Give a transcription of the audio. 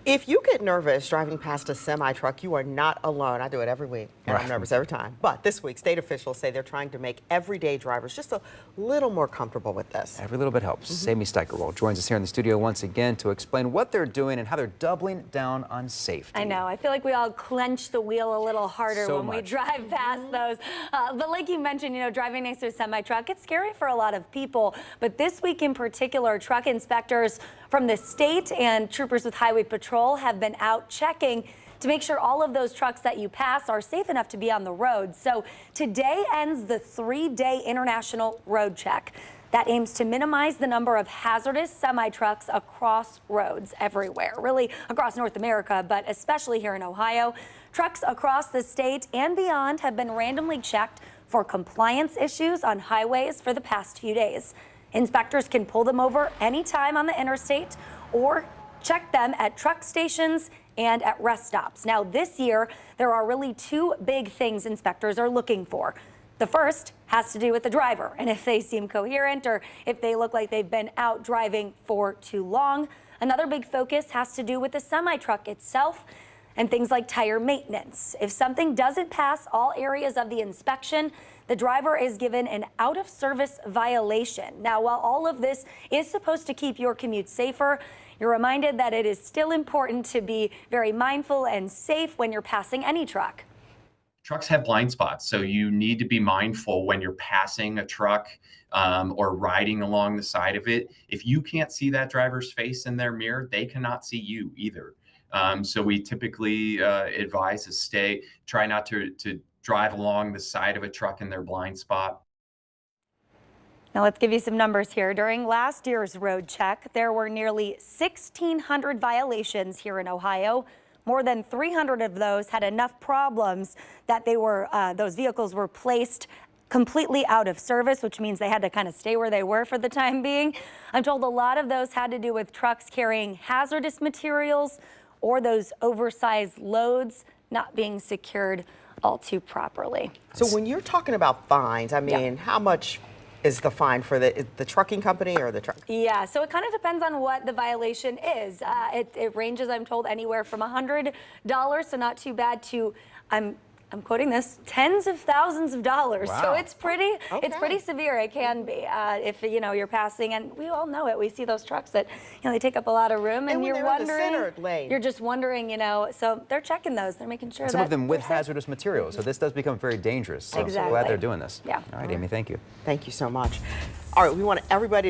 If you get nervous driving past a semi-truck, you are not alone. I do it every week, and I'm nervous every time. But this week, state officials say they're trying to make everyday drivers just a little more comfortable with this. Every little bit helps. Sami Steigerwald joins us here in the studio once again to explain what they're doing and how they're doubling down on safety. I know. I feel like we all clench the wheel a little harder when we drive past those. But like you mentioned, you know, driving next to a semi-truck, it's scary for a lot of people. But this week in particular, truck inspectors from the state and troopers with Highway Patrol have been out checking to make sure all of those trucks that you pass are safe enough to be on the road. So today ends the 3-day international road check that aims to minimize the number of hazardous semi-trucks across roads everywhere, really across North America, but especially here in Ohio. Trucks across the state and beyond have been randomly checked for compliance issues on highways for the past few days. Inspectors can pull them over anytime on the interstate or check them at truck stations and at rest stops. Now, this year, there are really two big things inspectors are looking for. The first has to do with the driver, and if they seem coherent or if they look like they've been out driving for too long. Another big focus has to do with the semi-truck itself and things like tire maintenance. If something doesn't pass all areas of the inspection, the driver is given an out-of-service violation. Now, while all of this is supposed to keep your commute safer, you're reminded that it is still important to be very mindful and safe when you're passing any truck. Trucks have blind spots, so you need to be mindful when you're passing a truck or riding along the side of it. If you can't see that driver's face in their mirror, they cannot see you either. So we typically advise to try not to drive along the side of a truck in their blind spot. Now let's give you some numbers here. During last year's road check, there were nearly 1,600 violations here in Ohio. More than 300 of those had enough problems that those vehicles were placed completely out of service, which means they had to kind of stay where they were for the time being. I'm told a lot of those had to do with trucks carrying hazardous materials or those oversized loads not being secured all too properly. So when you're talking about fines, I mean, how much is the fine for the trucking company or the truck? Yeah, so it kind of depends on what the violation is. It ranges, I'm told, anywhere from $100, so not too bad, to I'm quoting this, tens of thousands of dollars. Wow. So it's pretty severe. It can be if you're passing, and we all know it. We see those trucks that they take up a lot of room, and you're wondering, you're just wondering, So they're checking those. They're making sure. Some of them with hazardous materials. So this does become very dangerous. So exactly. I'm glad they're doing this. Yeah. All right, Amy, thank you. Thank you so much. All right, we want everybody to